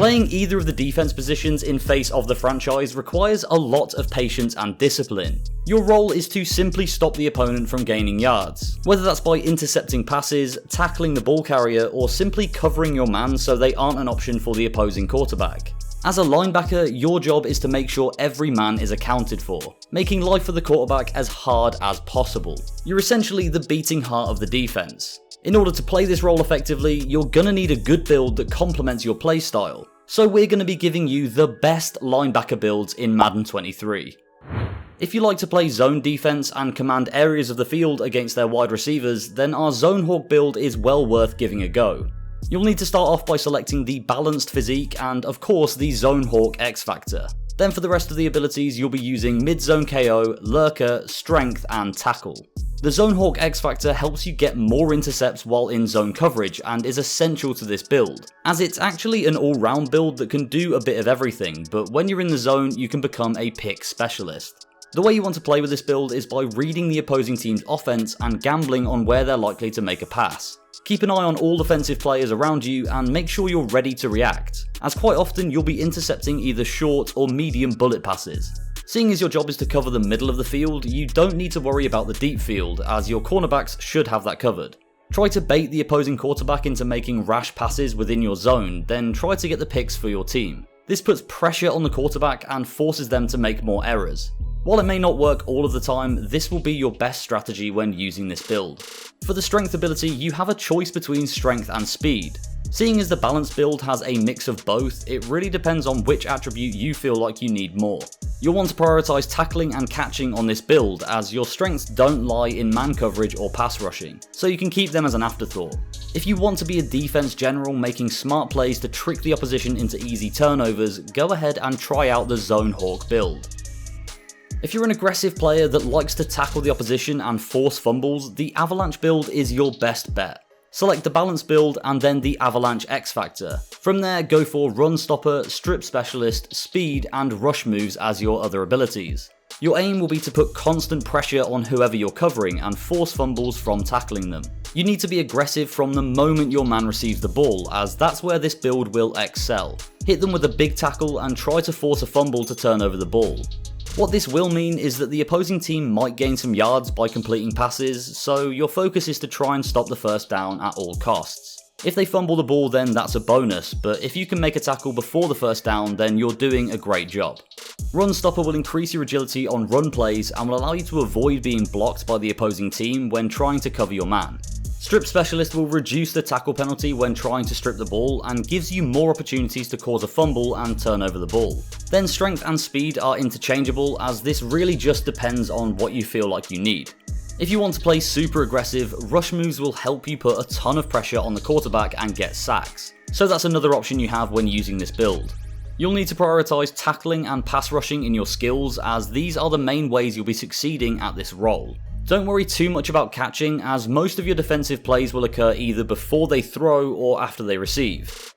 Playing either of the defense positions in face of the franchise requires a lot of patience and discipline. Your role is to simply stop the opponent from gaining yards, whether that's by intercepting passes, tackling the ball carrier, or simply covering your man so they aren't an option for the opposing quarterback. As a linebacker, your job is to make sure every man is accounted for, making life for the quarterback as hard as possible. You're essentially the beating heart of the defense. In order to play this role effectively, you're gonna need a good build that complements your playstyle. So we're gonna be giving you the best linebacker builds in Madden 23. If you like to play zone defense and command areas of the field against their wide receivers, then our Zone Hawk build is well worth giving a go. You'll need to start off by selecting the balanced physique and of course the Zone Hawk X Factor. Then for the rest of the abilities you'll be using mid-zone KO, lurker, strength and tackle. The Zone Hawk X Factor helps you get more intercepts while in zone coverage and is essential to this build, as it's actually an all-round build that can do a bit of everything, but when you're in the zone you can become a pick specialist. The way you want to play with this build is by reading the opposing team's offense and gambling on where they're likely to make a pass. Keep an eye on all defensive players around you and make sure you're ready to react, as quite often you'll be intercepting either short or medium bullet passes. Seeing as your job is to cover the middle of the field, you don't need to worry about the deep field, as your cornerbacks should have that covered. Try to bait the opposing quarterback into making rash passes within your zone, then try to get the picks for your team. This puts pressure on the quarterback and forces them to make more errors. While it may not work all of the time, this will be your best strategy when using this build. For the strength ability, you have a choice between strength and speed. Seeing as the balanced build has a mix of both, it really depends on which attribute you feel like you need more. You'll want to prioritize tackling and catching on this build, as your strengths don't lie in man coverage or pass rushing, so you can keep them as an afterthought. If you want to be a defense general making smart plays to trick the opposition into easy turnovers, go ahead and try out the Zone Hawk build. If you're an aggressive player that likes to tackle the opposition and force fumbles, the Avalanche build is your best bet. Select the balanced build and then the Avalanche X Factor. From there, go for run stopper, strip specialist, speed and rush moves as your other abilities. Your aim will be to put constant pressure on whoever you're covering and force fumbles from tackling them. You need to be aggressive from the moment your man receives the ball, as that's where this build will excel. Hit them with a big tackle and try to force a fumble to turn over the ball. What this will mean is that the opposing team might gain some yards by completing passes, so your focus is to try and stop the first down at all costs. If they fumble the ball, then that's a bonus, but if you can make a tackle before the first down, then you're doing a great job. Run stopper will increase your agility on run plays and will allow you to avoid being blocked by the opposing team when trying to cover your man. Strip specialist will reduce the tackle penalty when trying to strip the ball and gives you more opportunities to cause a fumble and turn over the ball. Then strength and speed are interchangeable, as this really just depends on what you feel like you need. If you want to play super aggressive, rush moves will help you put a ton of pressure on the quarterback and get sacks, so that's another option you have when using this build. You'll need to prioritize tackling and pass rushing in your skills, as these are the main ways you'll be succeeding at this role. Don't worry too much about catching, as most of your defensive plays will occur either before they throw or after they receive.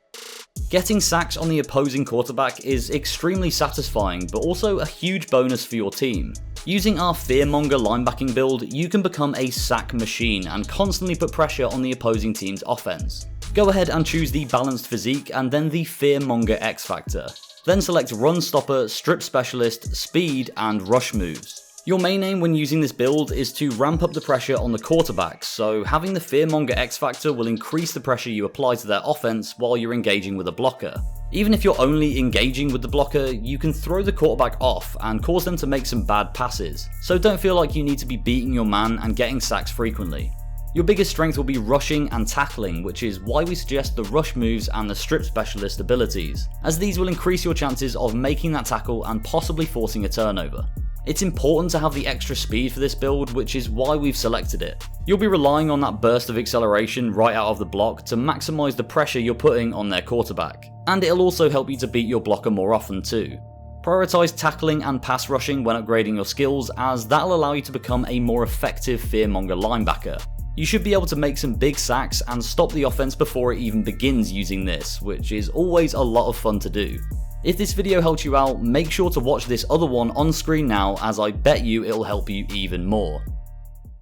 Getting sacks on the opposing quarterback is extremely satisfying, but also a huge bonus for your team. Using our Fearmonger linebacking build, you can become a sack machine and constantly put pressure on the opposing team's offense. Go ahead and choose the balanced physique and then the Fearmonger X Factor. Then select run stopper, strip specialist, speed and rush moves. Your main aim when using this build is to ramp up the pressure on the quarterback, so having the Fearmonger X Factor will increase the pressure you apply to their offense while you're engaging with a blocker. Even if you're only engaging with the blocker, you can throw the quarterback off and cause them to make some bad passes, so don't feel like you need to be beating your man and getting sacks frequently. Your biggest strength will be rushing and tackling, which is why we suggest the rush moves and the strip specialist abilities, as these will increase your chances of making that tackle and possibly forcing a turnover. It's important to have the extra speed for this build, which is why we've selected it. You'll be relying on that burst of acceleration right out of the block to maximize the pressure you're putting on their quarterback, and it'll also help you to beat your blocker more often too. Prioritize tackling and pass rushing when upgrading your skills, as that'll allow you to become a more effective Fearmonger linebacker. You should be able to make some big sacks and stop the offense before it even begins using this, which is always a lot of fun to do. If this video helped you out, make sure to watch this other one on screen now, as I bet you it'll help you even more.